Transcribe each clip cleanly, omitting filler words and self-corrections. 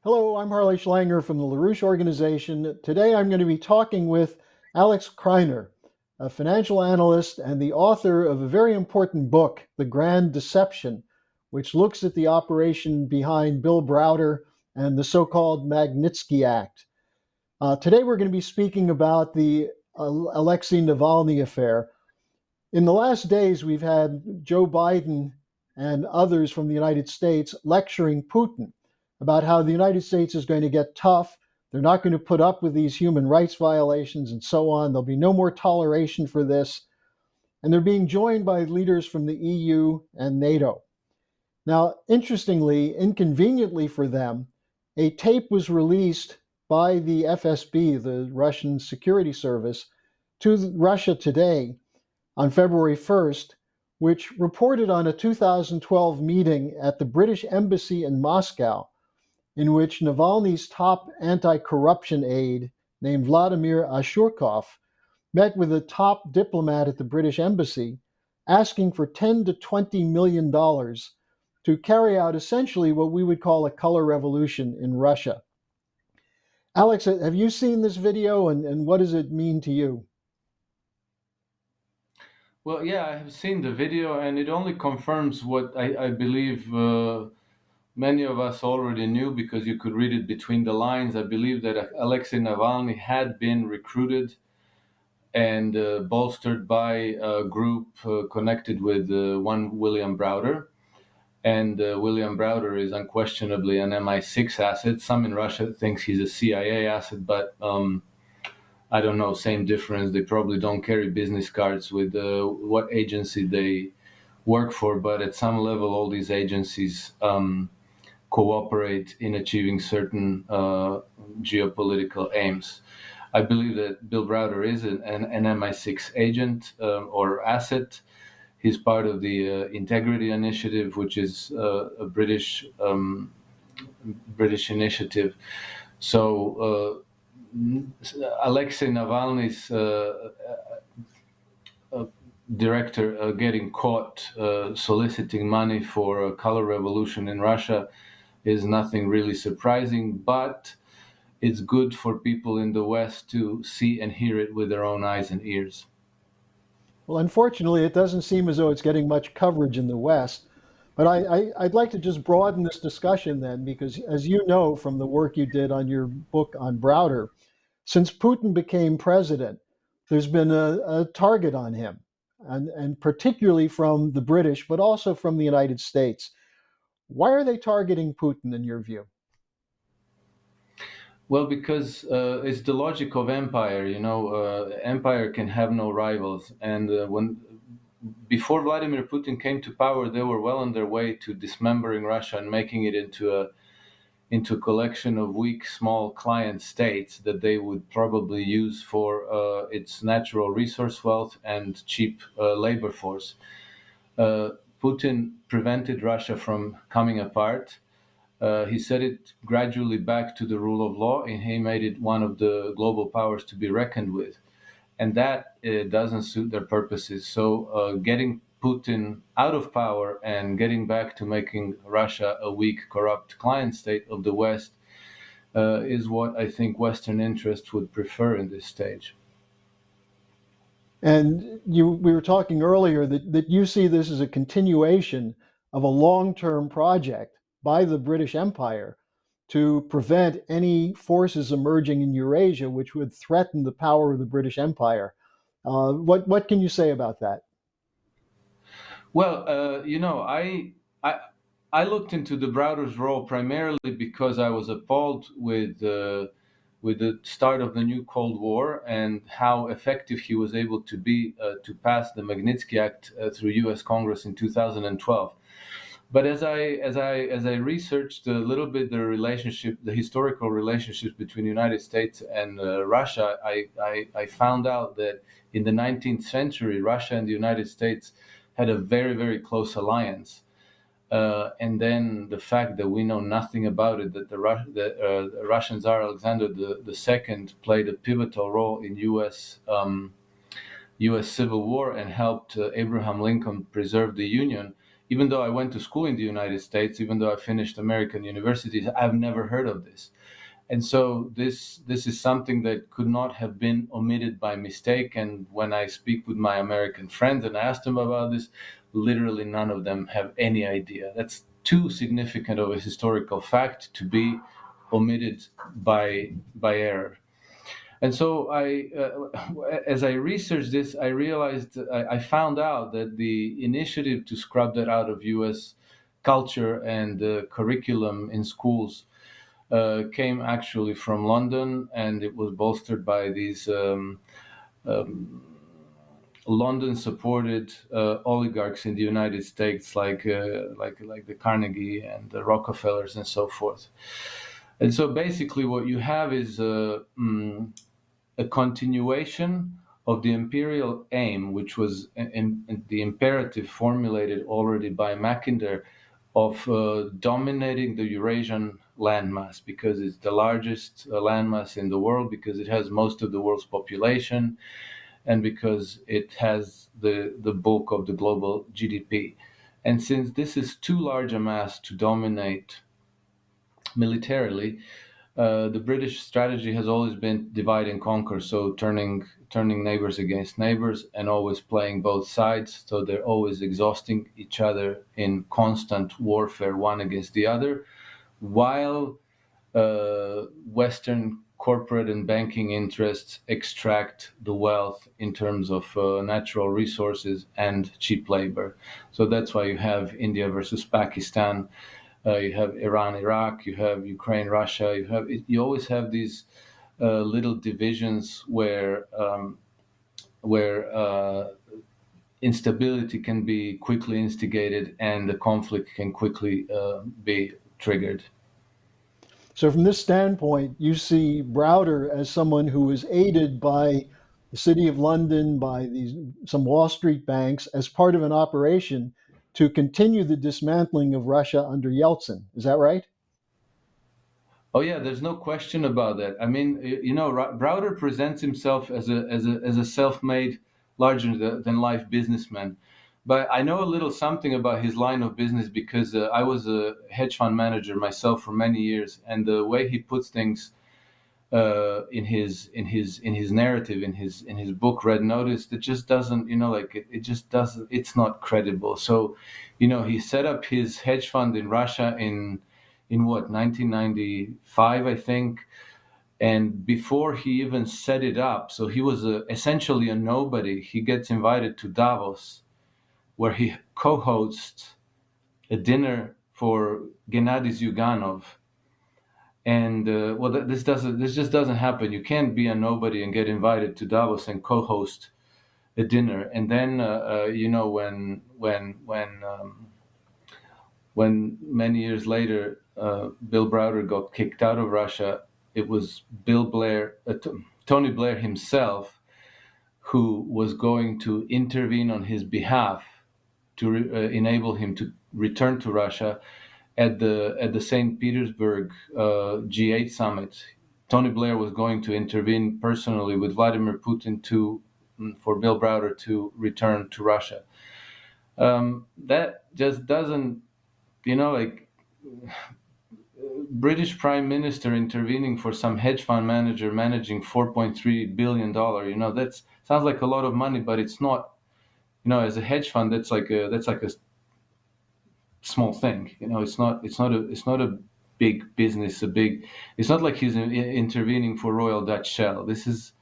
Hello, I'm Harley Schlanger from the LaRouche organization. Today I'm going to be talking with Alex Krainer, a financial analyst and the author of a very important book, The Grand Deception, which looks at the operation behind Bill Browder and the so-called Magnitsky Act. Today we're going to be speaking about the Alexei Navalny affair. In the last days, we've had Joe Biden and others from the United States lecturing Putin about how the United States is going to get tough. They're not going to put up with these human rights violations and so on. There'll be no more toleration for this. And they're being joined by leaders from the EU and NATO. Now, interestingly, inconveniently for them, a tape was released by the FSB, the Russian security service, to Russia Today on February 1st, which reported on a 2012 meeting at the British Embassy in Moscow, in which Navalny's top anti-corruption aide, named Vladimir Ashurkov, met with a top diplomat at the British Embassy, asking for $10 to $20 million to carry out essentially what we would call a color revolution in Russia. Alex, have you seen this video, and what does it mean to you? Well, yeah, I have seen the video, and it only confirms what I believe many of us already knew because you could read it between the lines. I believe that Alexei Navalny had been recruited and bolstered by a group connected with one William Browder. And William Browder is unquestionably an MI6 asset. Some in Russia thinks he's a CIA asset, but I don't know, same difference. They probably don't carry business cards with what agency they work for, but at some level, all these agencies cooperate in achieving certain geopolitical aims. I believe that Bill Browder is an MI6 agent or asset. He's part of the Integrity Initiative, which is a British initiative. So Alexei Navalny's director getting caught soliciting money for a color revolution in Russia is nothing really surprising, but it's good for people in the West to see and hear it with their own eyes and ears. Well, unfortunately, it doesn't seem as though it's getting much coverage in the West. But I'd like to just broaden this discussion then, because as you know from the work you did on your book on Browder, since Putin became president, there's been a target on him, and particularly from the British, but also from the United States. Why are they targeting Putin in your view? Well, because it's the logic of empire. Empire can have no rivals, and when before Vladimir Putin came to power, they were well on their way to dismembering Russia and making it into a collection of weak, small client states that they would probably use for its natural resource wealth and cheap labor force. Uh, Putin prevented Russia from coming apart. He set it gradually back to the rule of law, and he made it one of the global powers to be reckoned with. And that doesn't suit their purposes. So, getting Putin out of power and getting back to making Russia a weak, corrupt client state of the West is what I think Western interests would prefer in this stage. And we were talking earlier that you see this as a continuation of a long-term project by the British Empire to prevent any forces emerging in Eurasia which would threaten the power of the British Empire. What can you say about that? Well, I I looked into the Browder's role primarily because I was appalled with the start of the new Cold War and how effective he was able to be to pass the Magnitsky Act through U.S. Congress in 2012. But as I researched a little bit the historical relationships between the United States and Russia, I found out that in the 19th century, Russia and the United States had a very, very close alliance. And then the fact that we know nothing about it, that the Russian Tsar Alexander the Second played a pivotal role in U.S. Civil War and helped Abraham Lincoln preserve the Union, even though I went to school in the United States, even though I finished American universities, I've never heard of this. And so this is something that could not have been omitted by mistake. And when I speak with my American friends and ask them about this, literally none of them have any idea. That's too significant of a historical fact to be omitted by error. And so as I researched this, I realized, I found out that the initiative to scrub that out of U.S. culture and curriculum in schools came actually from London, and it was bolstered by these London-supported oligarchs in the United States, like the Carnegie and the Rockefellers and so forth. And so basically, what you have is a continuation of the imperial aim, which was the imperative formulated already by Mackinder, of dominating the Eurasian landmass, because it's the largest landmass in the world, because it has most of the world's population, and because it has the bulk of the global GDP. And since this is too large a mass to dominate militarily, the British strategy has always been divide and conquer, so turning neighbors against neighbors and always playing both sides. So they're always exhausting each other in constant warfare, one against the other, while Western corporate and banking interests extract the wealth in terms of natural resources and cheap labor. So that's why you have India versus Pakistan. You have Iran, Iraq. You have Ukraine, Russia. You always have these little divisions where instability can be quickly instigated and the conflict can quickly be triggered. So, from this standpoint, you see Browder as someone who was aided by the City of London, by some Wall Street banks, as part of an operation to continue the dismantling of Russia under Yeltsin. Is that right? Oh yeah, there's no question about that. I mean, Browder presents himself as a self-made, larger than life businessman. But I know a little something about his line of business because I was a hedge fund manager myself for many years, and the way he puts things in his narrative, in his book Red Notice, it just doesn't, it just doesn't. It's not credible. So, he set up his hedge fund in Russia in what, 1995, I think. And before he even set it up, so he was essentially a nobody. He gets invited to Davos, where he co-hosts a dinner for Gennady Zyuganov. And this just doesn't happen. You can't be a nobody and get invited to Davos and co-host a dinner. And then when many years later Bill Browder got kicked out of Russia, it was Tony Blair himself who was going to intervene on his behalf to enable him to return to Russia at the St. Petersburg G8 summit. Tony Blair was going to intervene personally with Vladimir Putin for Bill Browder to return to Russia. That just doesn't, British Prime Minister intervening for some hedge fund manager managing $4.3 billion. That sounds like a lot of money, but it's not. As a hedge fund, that's like a small thing. It's not a big business. It's not like he's intervening for Royal Dutch Shell. This is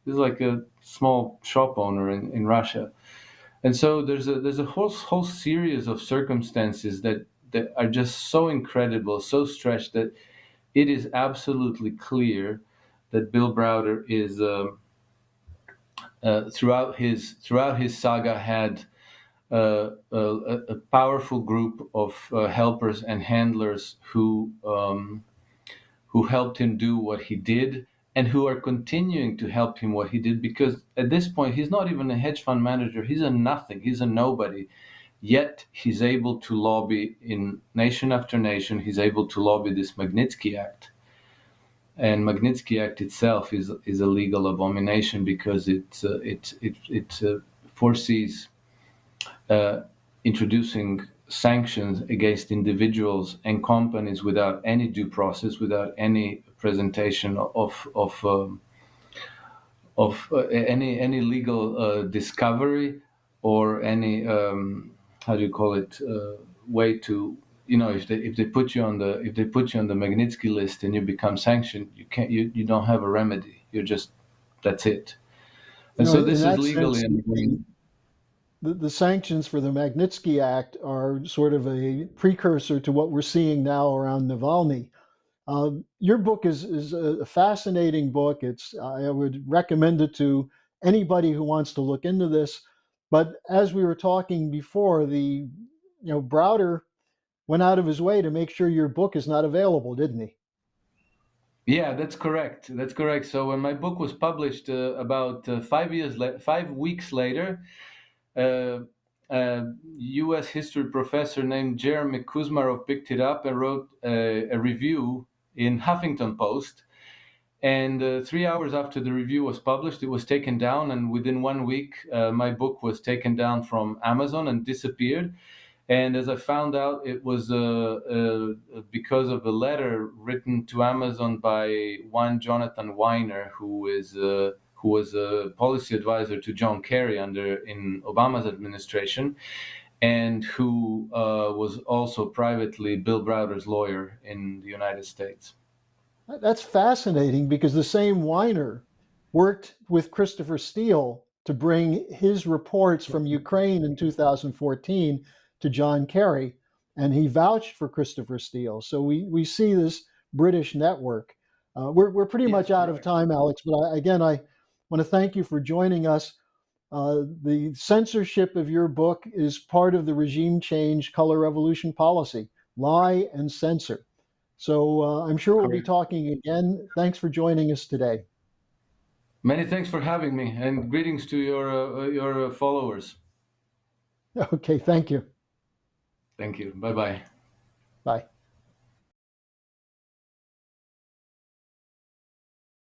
like a small shop owner in Russia. And so there's a whole series of circumstances that are just so incredible, so stretched, that it is absolutely clear that Bill Browder is throughout his saga had a powerful group of helpers and handlers who helped him do what he did, and who are continuing to help him what he did, because at this point he's not even a hedge fund manager. He's a nothing. He's a nobody. Yet he's able to lobby in nation after nation. He's able to lobby this Magnitsky Act. And Magnitsky Act itself is a legal abomination, because it foresees introducing sanctions against individuals and companies without any due process, without any presentation of any legal discovery or any how do you call it way to, you know, if they put you on the Magnitsky list and you become sanctioned, you don't have a remedy. You're just, that's it. You And know, so in this is that legally. sense, the sanctions for the Magnitsky Act are sort of a precursor to what we're seeing now around Navalny. Your book is a fascinating book. I would recommend it to anybody who wants to look into this. But as we were talking before, Browder went out of his way to make sure your book is not available, didn't he? Yeah, that's correct. That's correct. So when my book was published, about 5 weeks later, uh, a U.S. history professor named Jeremy Kuzmarov picked it up and wrote a review in Huffington Post. And 3 hours after the review was published, it was taken down. And within 1 week, my book was taken down from Amazon and disappeared. And as I found out, it was because of a letter written to Amazon by one Jonathan Weiner, who was a policy advisor to John Kerry in Obama's administration, and who was also privately Bill Browder's lawyer in the United States. That's fascinating because the same Weiner worked with Christopher Steele to bring his reports from Ukraine in 2014 to John Kerry, and he vouched for Christopher Steele. So we see this British network. We're pretty Yes, much out of correct. time, Alex, but I want to thank you for joining us. The censorship of your book is part of the regime change color revolution policy: lie and censor. So I'm sure we'll be Correct. talking again. Thanks for joining us today. Many thanks for having me, and greetings to your followers. Okay, thank you. Thank you. Bye bye. Bye.